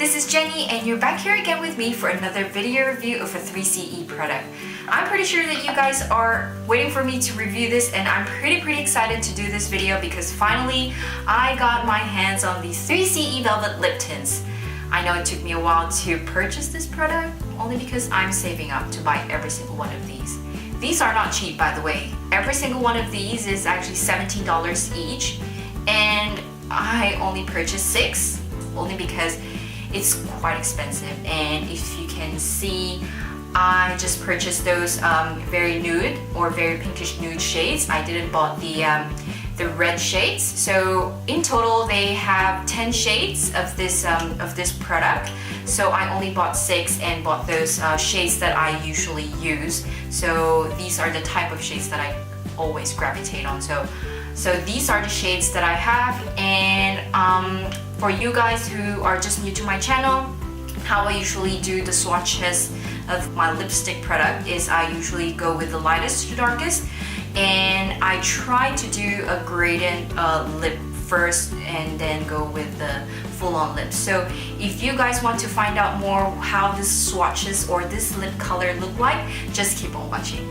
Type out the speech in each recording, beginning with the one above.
this is Jenny and you're back here again with me for another video review of a 3CE product. I'm pretty sure that you guys are waiting for me to review this, and I'm pretty excited to do this video because finally I got my hands on these 3CE Velvet Lip Tints. I know it took me a while to purchase this product only because I'm saving up to buy every single one of these. These are not cheap, by the way. Every single one of these is actually $17 each, and I only purchased 6 only because it's quite expensive. And if you can see, I just purchased those very nude or very pinkish nude shades. I didn't bought the red shades. So in total they have 10 shades of this product. So I only bought 6 and bought those shades that I usually use. So these are the type of shades that I always gravitate on. So these are the shades that I have, and for you guys who are just new to my channel, how I usually do the swatches of my lipstick product is I usually go with the lightest to darkest, and I try to do a gradient lip first and then go with the full-on lips. So if you guys want to find out more how this swatches or this lip color look like, just keep on watching.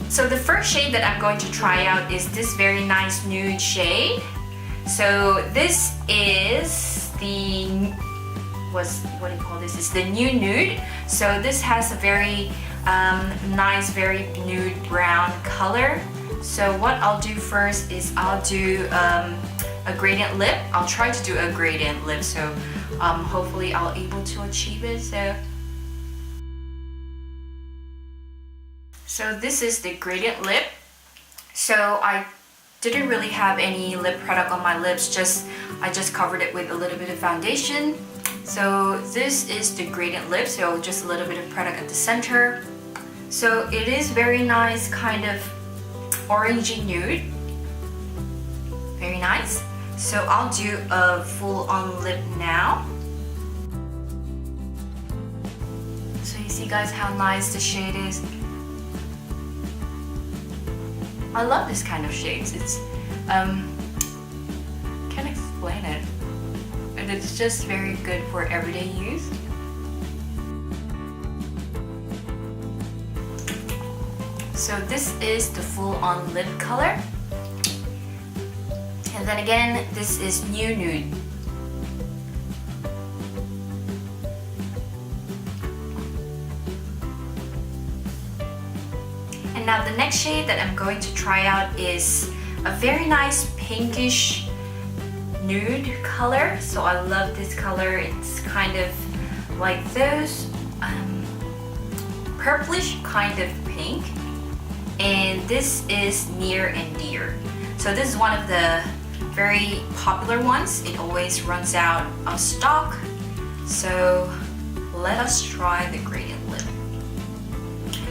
So the first shade that I'm going to try out is this very nice nude shade. So this is the, what do you call this? It's the new nude. So this has a very nice, very nude brown color. So what I'll do first is I'll do a gradient lip. I'll try to do a gradient lip, so hopefully I'll able to achieve it. So this is the gradient lip. So I didn't really have any lip product on my lips, I just covered it with a little bit of foundation. So this is the gradient lip, so just a little bit of product at the center. So it is very nice, kind of orangey nude. Very nice. So I'll do a full-on lip now. So you see guys how nice the shade is. I love this kind of shades. It's can't explain it, and it's just very good for everyday use. So this is the full-on lip color, and then again this is new nude. And now the next shade that I'm going to try out is a very nice pinkish nude color. So I love this color. It's kind of like those purplish kind of pink. And this is Near and Dear. So this is one of the very popular ones. It always runs out of stock. So let us try the gradient lip.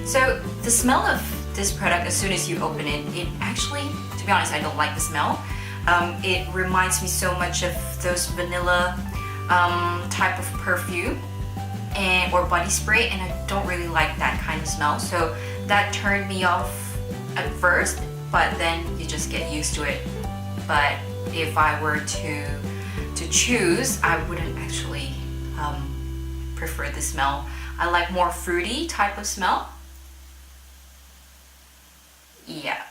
So the smell of this product, as soon as you open it, it actually, to be honest, I don't like the smell. It reminds me so much of those vanilla type of perfume or body spray, and I don't really like that kind of smell. So that turned me off at first, but then you just get used to it. But if I were to choose, I wouldn't actually prefer the smell. I like more fruity type of smell. Yeah.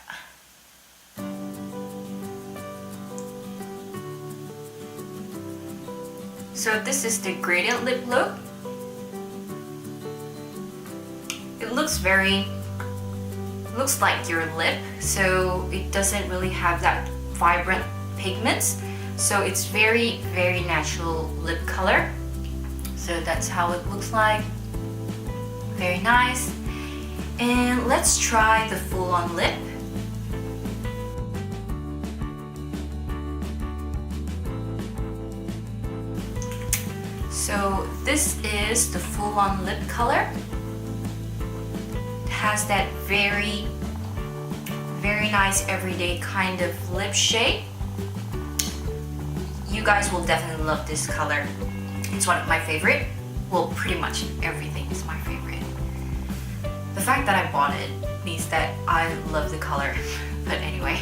So this is the gradient lip look. It looks like your lip, so it doesn't really have that vibrant pigments. So it's very natural lip color. So that's how it looks like. Very nice. And let's try the full-on lip. So this is the full-on lip color. It has that very nice everyday kind of lip shade. You guys will definitely love this color. It's one of my favorite. Well, pretty much everything is my favorite. The fact that I bought it means that I love the color. But anyway,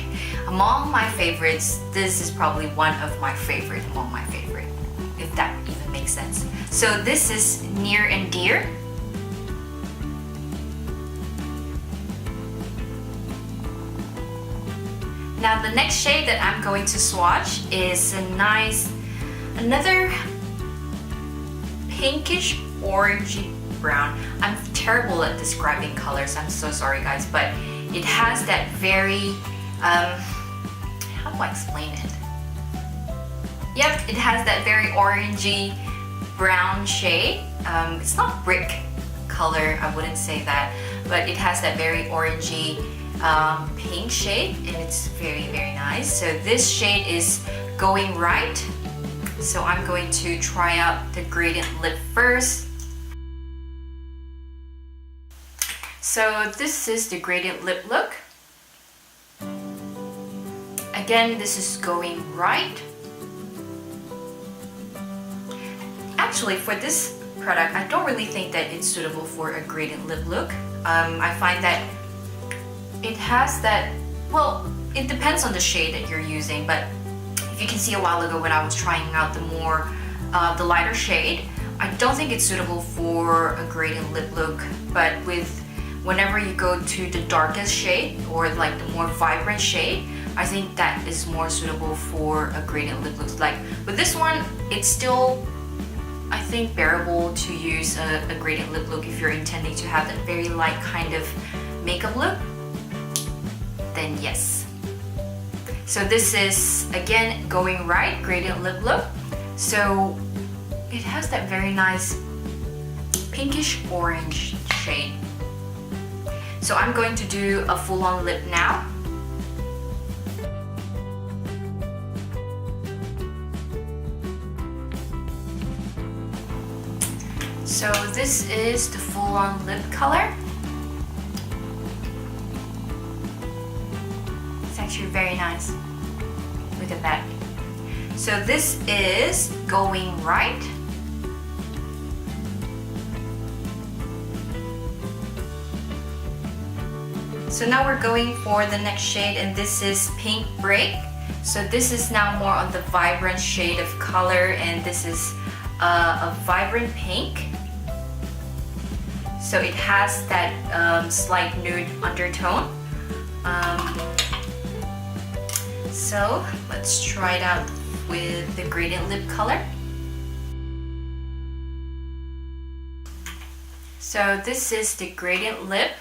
among my favorites, this is probably one of my favorite among my favorite, if that even makes makes sense. So this is Near and Dear. Now the next shade that I'm going to swatch is another pinkish orangey brown. I'm terrible at describing colors, I'm so sorry guys, but it has that very, how do I explain it? Yep, it has that very orangey brown shade. It's not brick color, I wouldn't say that, but it has that very orangey pink shade, and it's very nice. So this shade is Going Right. So I'm going to try out the gradient lip first. So this is the gradient lip look. Again, this is Going Right. Actually, for this product, I don't really think that it's suitable for a gradient lip look. I find that it has that, well, it depends on the shade that you're using, but if you can see a while ago when I was trying out the lighter shade, I don't think it's suitable for a gradient lip look, but whenever you go to the darkest shade or like the more vibrant shade, I think that is more suitable for a gradient lip look. Like with this one, it's still, I think, bearable to use a gradient lip look if you're intending to have that very light kind of makeup look, then yes. So this is, again, Going Right, gradient lip look. So it has that very nice pinkish orange shade. So I'm going to do a full-on lip now. So this is the full-on lip color. It's actually very nice. Look at that. So this is Going Right. So now we're going for the next shade, and this is Pink Break. So this is now more on the vibrant shade of color, and this is a vibrant pink. So it has that slight nude undertone. So let's try it out with the gradient lip color. So this is the gradient lip.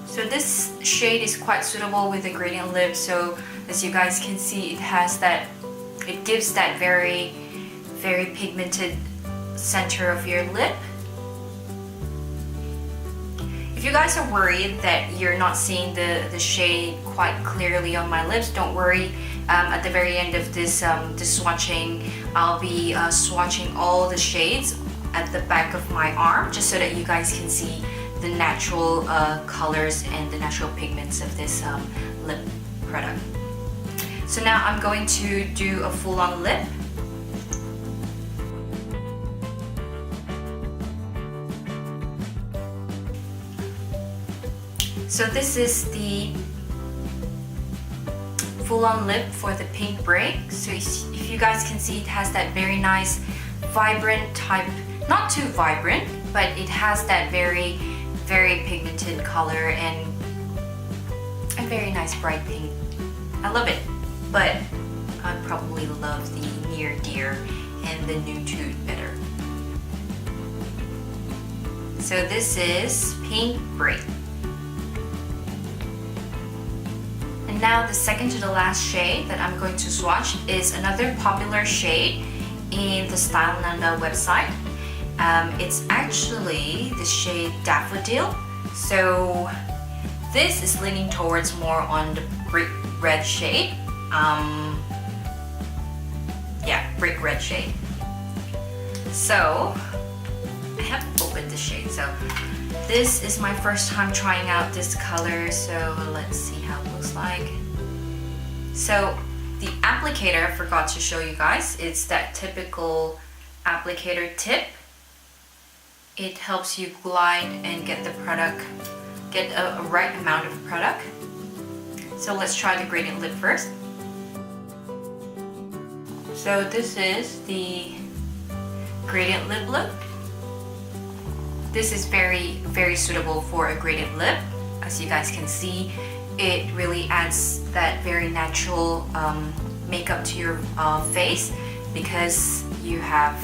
So this shade is quite suitable with the gradient lip. So as you guys can see, it gives that very pigmented center of your lip. If you guys are worried that you're not seeing the shade quite clearly on my lips, don't worry. At the very end of this swatching, I'll be swatching all the shades at the back of my arm, just so that you guys can see the natural colors and the natural pigments of this lip product. So now I'm going to do a full-on lip. So this is the full-on lip for the Pink Break. So if you guys can see, it has that very nice vibrant type, not too vibrant, but it has that very pigmented color and a very nice bright pink. I love it, but I probably love the Near Dear and the Nude better. So this is Pink Break. And now the second to the last shade that I'm going to swatch is another popular shade in the Style Nanda website. It's actually the shade Daffodil. So this is leaning towards more on the brick red shade. Yeah, brick red shade. So I haven't opened the shade, so this is my first time trying out this color, so let's see how it looks like. So the applicator, I forgot to show you guys, it's that typical applicator tip. It helps you glide and get the product, get a right amount of product. So let's try the gradient lip first. So this is the gradient lip look. This is very suitable for a gradient lip. As you guys can see, it really adds that very natural makeup to your face, because you have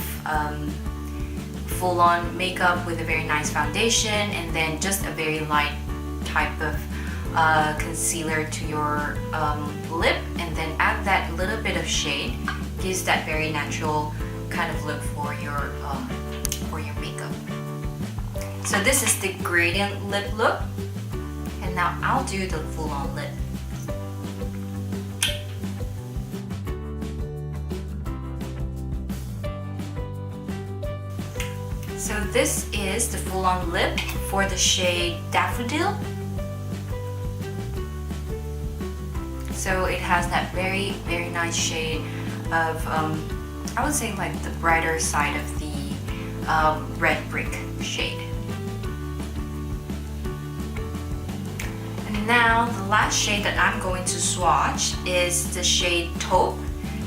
full-on makeup with a very nice foundation and then just a very light type of concealer to your lip, and then add that little bit of shade. Gives that very natural kind of look for your makeup. So this is the gradient lip look, and now I'll do the full-on lip. So this is the full-on lip for the shade Daffodil. So it has that very nice shade of, I would say like the brighter side of the red brick shade. And now the last shade that I'm going to swatch is the shade Taupe.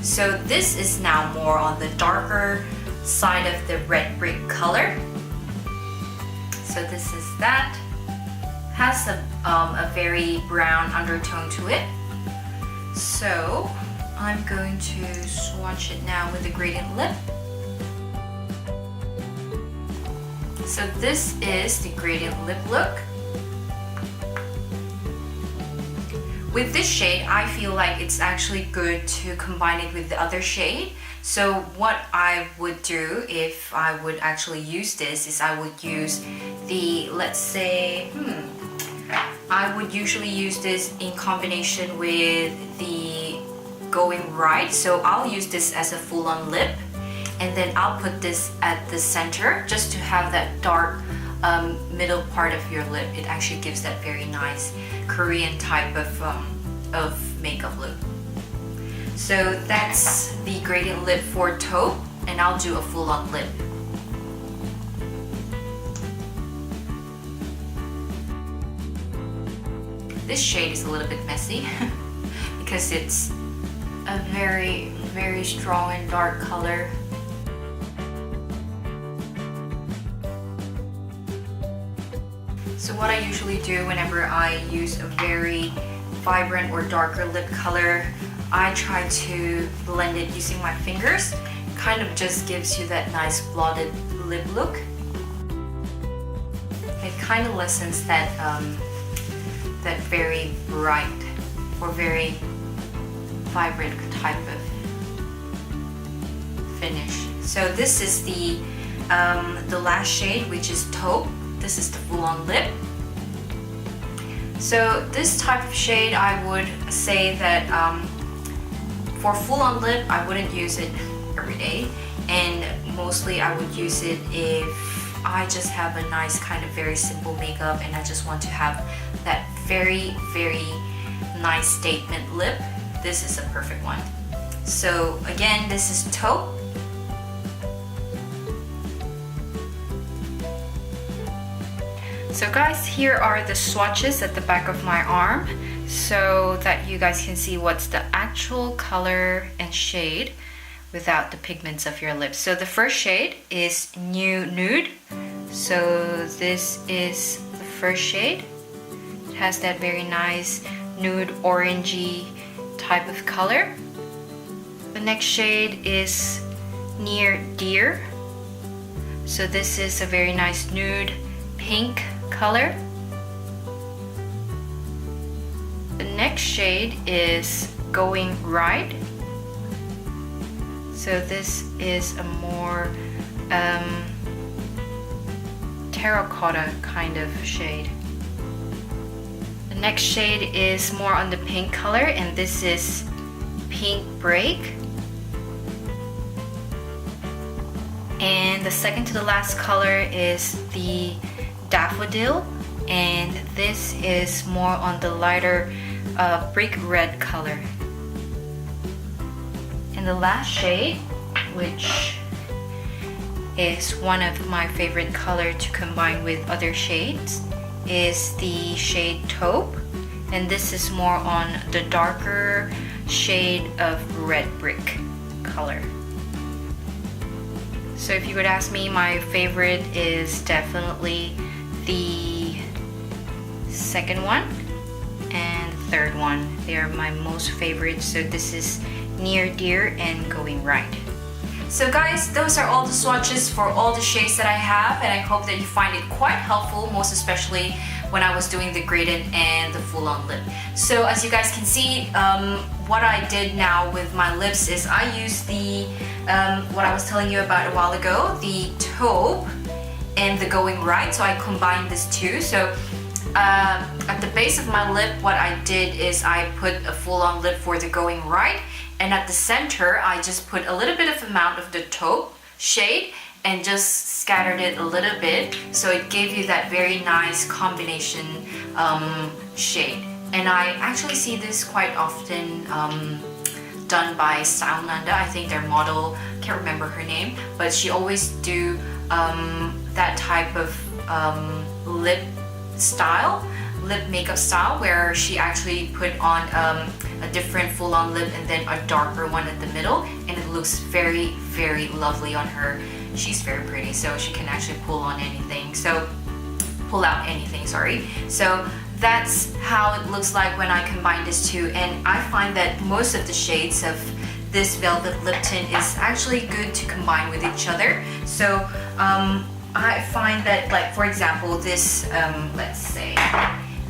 So this is now more on the darker side of the red brick color. So this is that. Has a very brown undertone to it. So I'm going to swatch it now with the gradient lip. So this is the gradient lip look. With this shade, I feel like it's actually good to combine it with the other shade. So what I would do if I would actually use this is I would use the, let's say, I would usually use this in combination with the Going Right. So I'll use this as a full-on lip, and then I'll put this at the center just to have that dark middle part of your lip. It actually gives that very nice Korean type of makeup look. So that's the gradient lip for Taupe, and I'll do a full-on lip. This shade is a little bit messy because it's a very strong and dark color. So what I usually do whenever I use a very vibrant or darker lip color, I try to blend it using my fingers. Kind of just gives you that nice blotted lip look. It kind of lessens that that very bright or very vibrant type of finish. So this is the last shade, which is Taupe. This is the full-on lip. So this type of shade, I would say that for full-on lip, I wouldn't use it every day, and mostly I would use it if I just have a nice kind of very simple makeup and I just want to have that very nice statement lip. This is a perfect one. So again, this is Taupe. So guys, here are the swatches at the back of my arm so that you guys can see what's the actual color and shade without the pigments of your lips. So the first shade is Nude. So this is the first shade. It has that very nice nude orangey type of color. The next shade is Near Dear. So this is a very nice nude pink color. The next shade is Going Right. So this is a more terracotta kind of shade. The next shade is more on the pink color, and this is Pink Break. And the second to the last color is the Daffodil, and this is more on the lighter brick red color. And the last shade, which is one of my favorite color to combine with other shades, is the shade Taupe, and this is more on the darker shade of red brick color. So if you would ask me, my favorite is definitely the second one and the third one. They are my most favorite. So this is Near Dear and Going Right. So guys, those are all the swatches for all the shades that I have, and I hope that you find it quite helpful, most especially when I was doing the gradient and the full-on lip. So as you guys can see, what I did now with my lips is I used the, what I was telling you about a while ago, the Taupe and the Going Right. So I combined these two. So at the base of my lip, what I did is I put a full-on lip for the Going Right, and at the center I just put a little bit of amount of the Taupe shade and just scattered it a little bit, so it gave you that very nice combination shade. And I actually see this quite often done by Style Nanda. I think their model, can't remember her name, but she always do that type of lip makeup style, where she actually put on a different full-on lip and then a darker one at the middle, and it looks very, very lovely on her. She's very pretty, so she can actually pull out anything, sorry. So that's how it looks like when I combine these two, and I find that most of the shades of this velvet lip tint is actually good to combine with each other. So I find that, like, for example, this, let's say,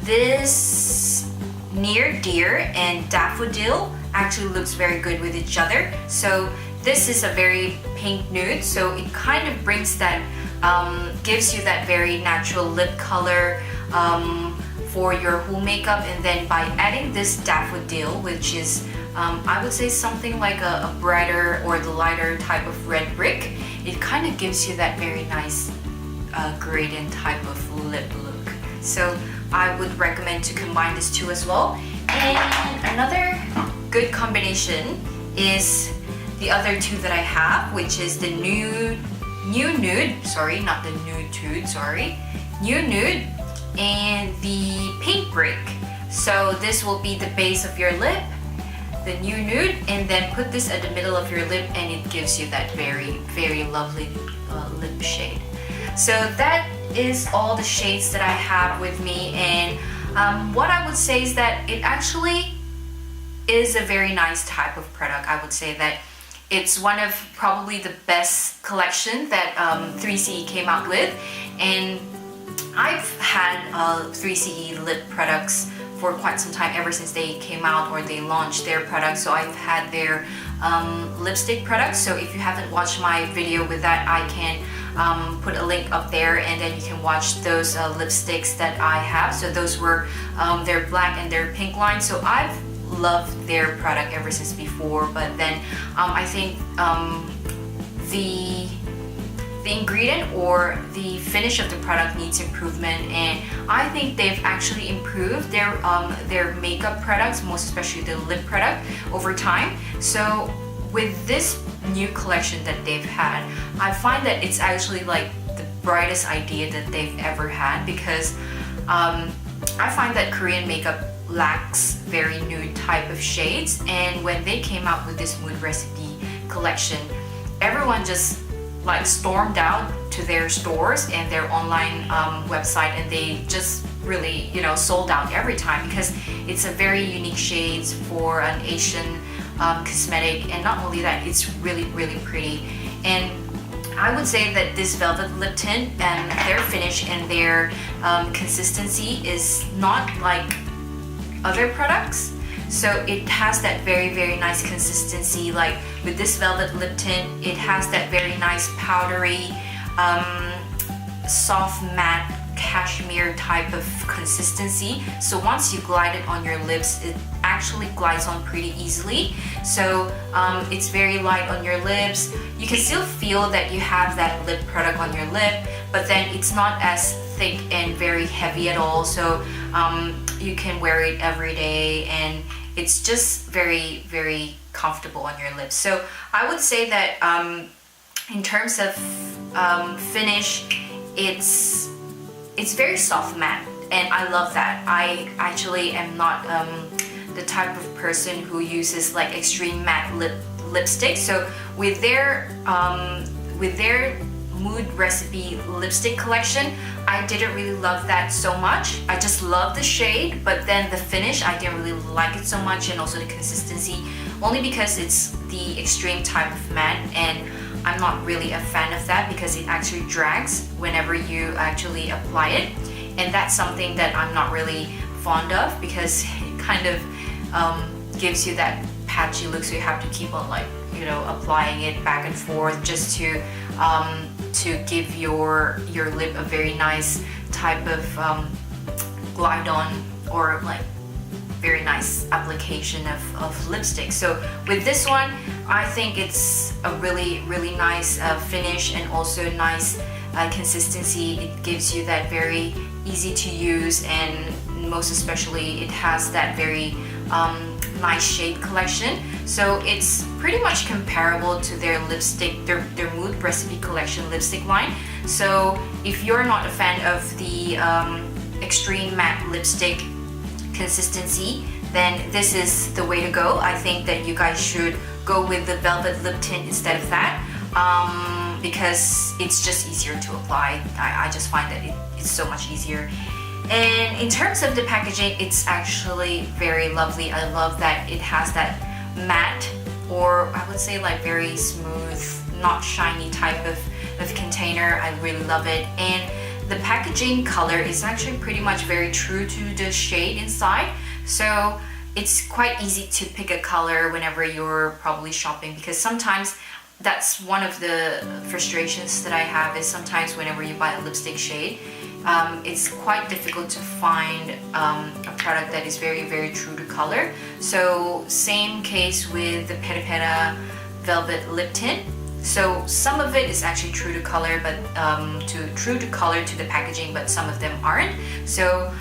this Near Dear and Daffodil actually looks very good with each other. So this is a very pink nude, so it kind of brings that, gives you that very natural lip color for your whole makeup. And then by adding this Daffodil, which is, I would say something like a brighter or the lighter type of red brick, it kind of gives you that very nice gradient type of lip look. So I would recommend to combine these two as well. And another good combination is the other two that I have, which is the New Nude, sorry, not the Nude Tude, sorry, New Nude and the Pink Brick. So this will be the base of your lip, the New Nude, and then put this at the middle of your lip, and it gives you that very, very lovely lip shade. So that is all the shades that I have with me, and what I would say is that it actually is a very nice type of product. I would say that it's one of probably the best collection that 3CE came out with, and I've had 3CE lip products for quite some time, ever since they came out or they launched their products. So I've had their lipstick products. So if you haven't watched my video with that, I can put a link up there, and then you can watch those lipsticks that I have. So those were their black and their pink line. So I've loved their product ever since before, but then I think the ingredient or the finish of the product needs improvement, and I think they've actually improved their makeup products, most especially the lip product, over time. So with this new collection that they've had, I find that it's actually like the brightest idea that they've ever had, because I find that Korean makeup lacks very nude type of shades, and when they came out with this Mood Recipe collection, everyone just like stormed out to their stores and their online website, and they just really, you know, sold out every time, because it's a very unique shades for an Asian cosmetic, and not only that, it's really, really pretty. And I would say that this velvet lip tint and their finish and their consistency is not like other products. So it has that very, very nice consistency. Like with this velvet lip tint, it has that very nice powdery, soft matte cashmere type of consistency. So once you glide it on your lips, it actually glides on pretty easily. So it's very light on your lips. You can still feel that you have that lip product on your lip, but then it's not as thick and very heavy at all. So you can wear it every day, and it's just very, very comfortable on your lips. So I would say that in terms of finish, it's very soft matte, and I love that. I actually am not the type of person who uses like extreme matte lip lipstick. So with their Mood Recipe lipstick collection, I didn't really love that so much. I just love the shade, but then the finish, I didn't really like it so much, and also the consistency, only because it's the extreme type of matte, and I'm not really a fan of that because it actually drags whenever you actually apply it, and that's something that I'm not really fond of because it kind of gives you that patchy look, so you have to keep on like, you know, applying it back and forth just to give your lip a very nice type of glide on, or like very nice application of lipstick. So with this one, I think it's a really nice finish, and also nice consistency. It gives you that very easy to use, and most especially it has that very nice shade collection. So it's pretty much comparable to their lipstick, their Mood Recipe collection lipstick line. So if you're not a fan of the extreme matte lipstick consistency, then this is the way to go. I think that you guys should go with the Velvet Lip Tint instead of that, because it's just easier to apply. I just find that it's so much easier. And in terms of the packaging, it's actually very lovely. I love that it has that matte, or I would say like very smooth, not shiny type of container. I really love it. And the packaging color is actually pretty much very true to the shade inside. So it's quite easy to pick a color whenever you're probably shopping, because sometimes that's one of the frustrations that I have, is sometimes whenever you buy a lipstick shade, it's quite difficult to find a product that is very true to color. So same case with the Peta Peta Velvet Lip Tint. So some of it is actually true to color, but true to color to the packaging, but some of them aren't. So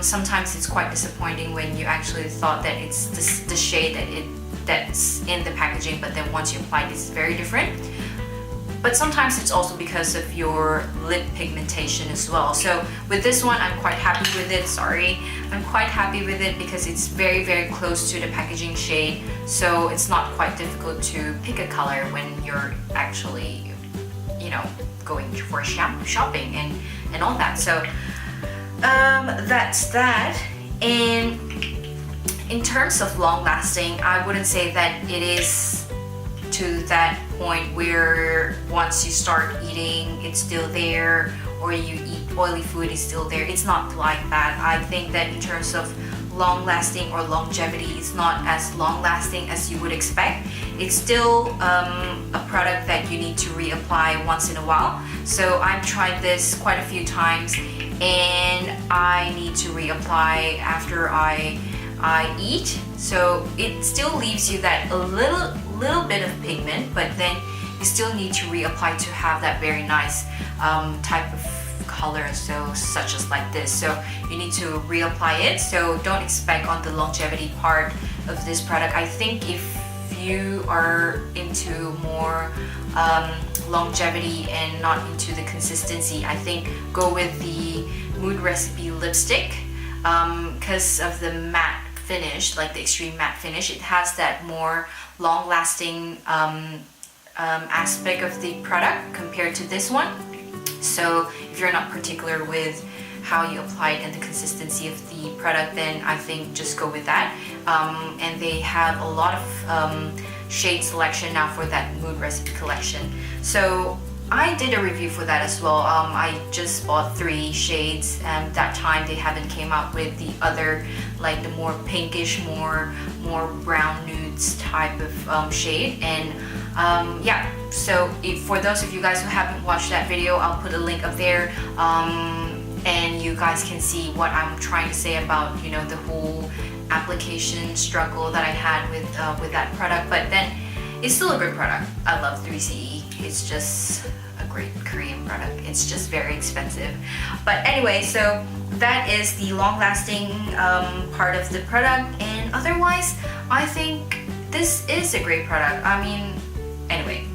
sometimes it's quite disappointing when you actually thought that it's the shade that's in the packaging, but then once you apply it, it's very different. But sometimes it's also because of your lip pigmentation as well. So with this one, I'm quite happy with it. I'm quite happy with it because it's very close to the packaging shade. So it's not quite difficult to pick a color when you're actually, you know, going for shopping and all that. So that's that. And in terms of long lasting, I wouldn't say that it is to that point where once you start eating, it's still there, or you eat oily food, it's still there. It's not like that. I think that in terms of long lasting or longevity, it's not as long lasting as you would expect. It's still a product that you need to reapply once in a while. So I've tried this quite a few times, and I need to reapply after I eat. So it still leaves you that a little bit of pigment, but then you still need to reapply to have that very nice type of color, so such as like this. So you need to reapply it. So don't expect on the longevity part of this product. I think if you are into more longevity and not into the consistency, I think go with the Mood Recipe lipstick, because of the matte finish, like the extreme matte finish. It has that more long-lasting aspect of the product compared to this one. So if you're not particular with how you apply it and the consistency of the product, then I think just go with that. And they have a lot of shade selection now for that Mood Recipe collection. So I did a review for that as well. I just bought 3 shades, and that time they haven't came out with the other, like the more pinkish, more brown nudes type of shade. And yeah, so for those of you guys who haven't watched that video, I'll put a link up there, and you guys can see what I'm trying to say about, you know, the whole application struggle that I had with that product. But then it's still a great product. I love 3CE. It's just a great Korean product. It's just very expensive. But anyway, so that is the long-lasting part of the product. And otherwise, I think this is a great product. I mean, anyway,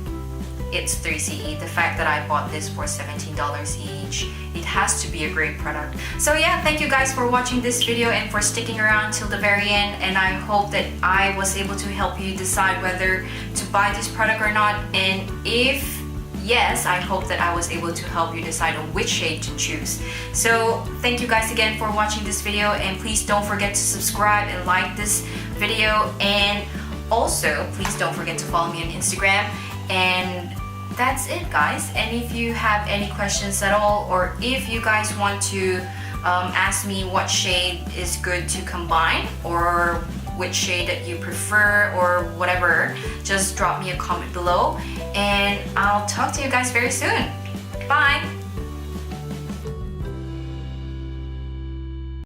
it's 3CE. The fact that I bought this for $17 each, it has to be a great product. So yeah, thank you guys for watching this video and for sticking around till the very end, and I hope that I was able to help you decide whether to buy this product or not, and if yes, I hope that I was able to help you decide on which shade to choose. So thank you guys again for watching this video, and please don't forget to subscribe and like this video, and also please don't forget to follow me on Instagram. And that's it, guys. And if you have any questions at all, or if you guys want to ask me what shade is good to combine, or which shade that you prefer, or whatever, just drop me a comment below, and I'll talk to you guys very soon. Bye!